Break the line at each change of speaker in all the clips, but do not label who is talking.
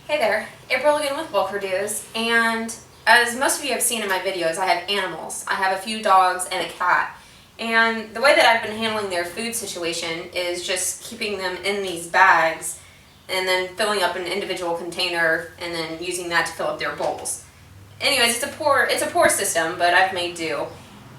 Hey there, April again with Wolf Reviews, and as most of you have seen in my videos, I have animals. I have a few dogs and a cat, and the way that I've been handling their food situation is just keeping them in these bags and then filling up an individual container and then using that to fill up their bowls. Anyways, it's a poor system, but I've made do.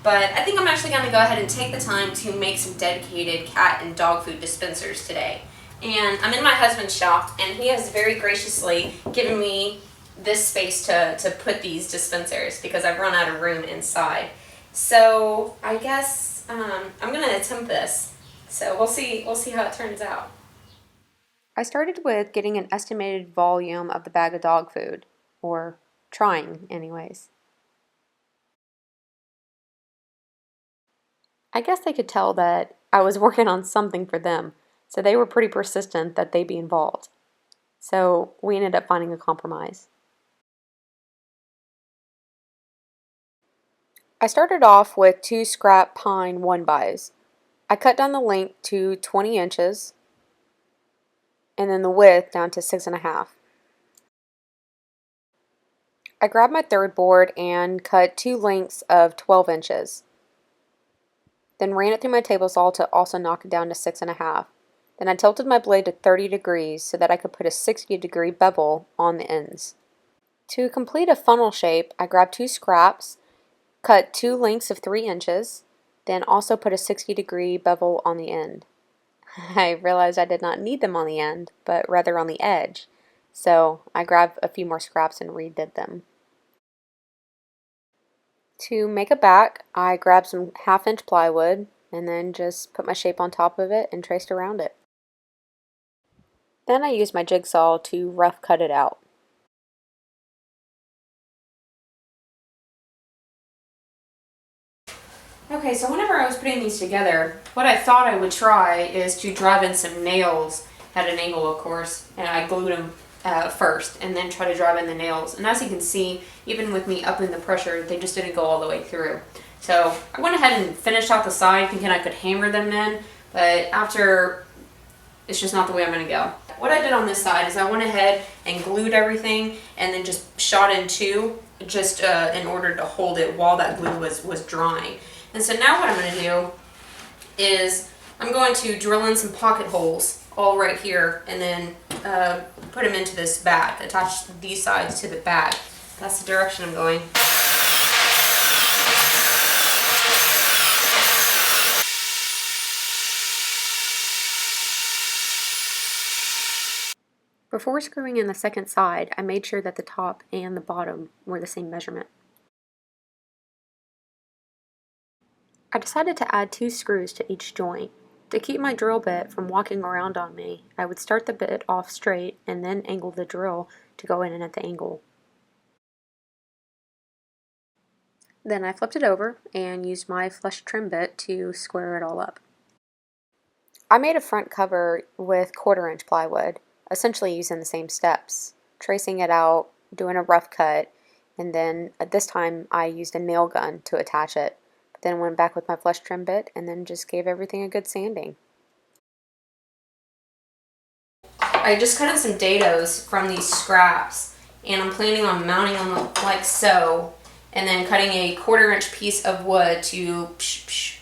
But I think I'm actually going to go ahead and take the time to make some dedicated cat and dog food dispensers today. And I'm in my husband's shop, and he has very graciously given me this space to put these dispensers because I've run out of room inside. So I guess I'm going to attempt this. So we'll see how it turns out. I started with getting an estimated volume of the bag of dog food, or trying anyways. I guess they could tell that I was working on something for them, so they were pretty persistent that they be involved. So we ended up finding a compromise. I started off with 2 scrap pine 1x. I cut down the length to 20 inches and then the width down to 6.5. I grabbed my third board and cut 2 lengths of 12 inches. Then ran it through my table saw to also knock it down to 6.5. Then I tilted my blade to 30 degrees so that I could put a 60-degree bevel on the ends. To complete a funnel shape, I grabbed 2 scraps, cut 2 lengths of 3 inches, then also put a 60-degree bevel on the end. I realized I did not need them on the end, but rather on the edge, so I grabbed a few more scraps and redid them. To make a back, I grabbed some 1/2-inch plywood and then just put my shape on top of it and traced around it. Then I used my jigsaw to rough cut it out. Okay, so whenever I was putting these together, what I thought I would try is to drive in some nails at an angle, of course, and I glued them first and then try to drive in the nails. And as you can see, even with me upping the pressure, they just didn't go all the way through. So I went ahead and finished out the side thinking I could hammer them in, but after, it's just not the way I'm going to go. What I did on this side is I went ahead and glued everything and then just shot in two just in order to hold it while that glue was drying. And so now what I'm going to do is I'm going to drill in some pocket holes all right here and then put them into this bag, attach these sides to the bag. That's the direction I'm going. Before screwing in the second side, I made sure that the top and the bottom were the same measurement. I decided to add 2 screws to each joint. To keep my drill bit from walking around on me, I would start the bit off straight and then angle the drill to go in at the angle. Then I flipped it over and used my flush trim bit to square it all up. I made a front cover with 1/4-inch plywood, essentially using the same steps, tracing it out, doing a rough cut, and then at this time I used a nail gun to attach it. Then went back with my flush trim bit and then just gave everything a good sanding. I just cut out some dados from these scraps and I'm planning on mounting them like so and then cutting a 1/4-inch piece of wood to psh, psh.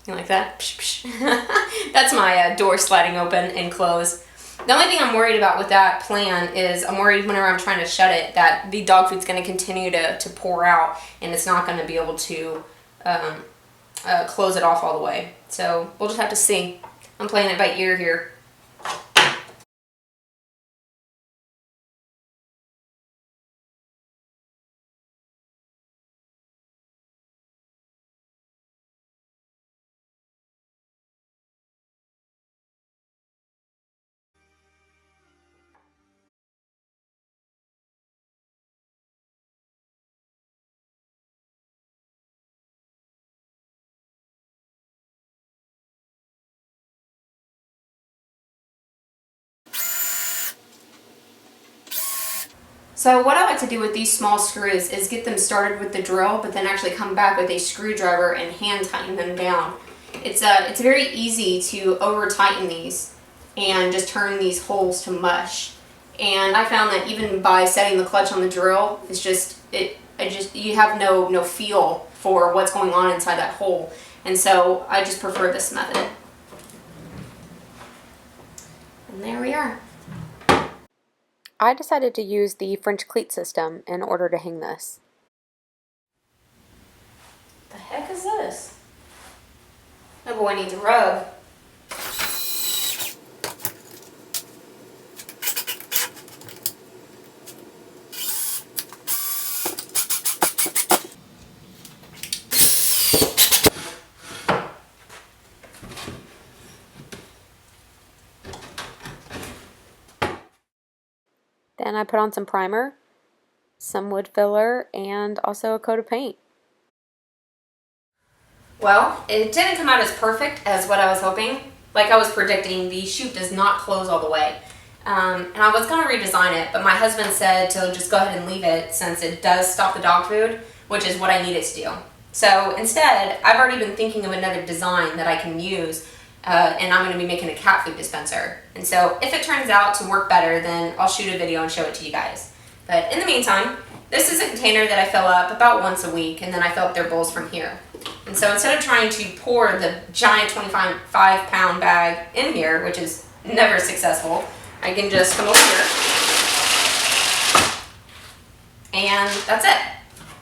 You like that? Psh, psh. That's my door sliding open and close. The only thing I'm worried about with that plan is I'm worried whenever I'm trying to shut it that the dog food's going to continue to pour out and it's not going to be able to close it off all the way. So we'll just have to see. I'm playing it by ear here. So what I like to do with these small screws is get them started with the drill, but then actually come back with a screwdriver and hand tighten them down. It's very easy to over tighten these and just turn these holes to mush. And I found that even by setting the clutch on the drill, it's just, you have no feel for what's going on inside that hole. And so I just prefer this method. And there we are.
I decided to use the French cleat system in order to hang this.
The heck is this? Oh boy, needs a rub.
Then I put on some primer, some wood filler, and also a coat of paint.
Well, it didn't come out as perfect as what I was hoping. Like I was predicting, the chute does not close all the way. And I was going to redesign it, but my husband said to just go ahead and leave it since it does stop the dog food, which is what I need it to do. So instead, I've already been thinking of another design that I can use, and I'm going to be making a cat food dispenser. And so if it turns out to work better, then I'll shoot a video and show it to you guys. But in the meantime, this is a container that I fill up about once a week, and then I fill up their bowls from here. And so instead of trying to pour the giant 25-pound bag in here, which is never successful, I can just come over here, and that's it.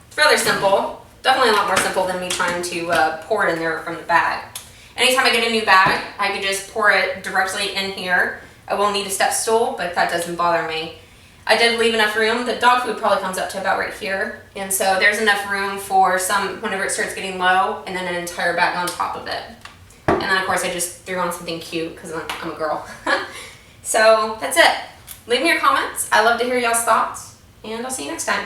It's rather simple. Definitely a lot more simple than me trying to pour it in there from the bag. Anytime I get a new bag, I can just pour it directly in here. I will need a step stool, but that doesn't bother me. I did leave enough room. The dog food probably comes up to about right here. And so there's enough room for some, whenever it starts getting low, and then an entire bag on top of it. And then of course I just threw on something cute because I'm a girl. So that's it. Leave me your comments. I love to hear y'all's thoughts, and I'll see you next time.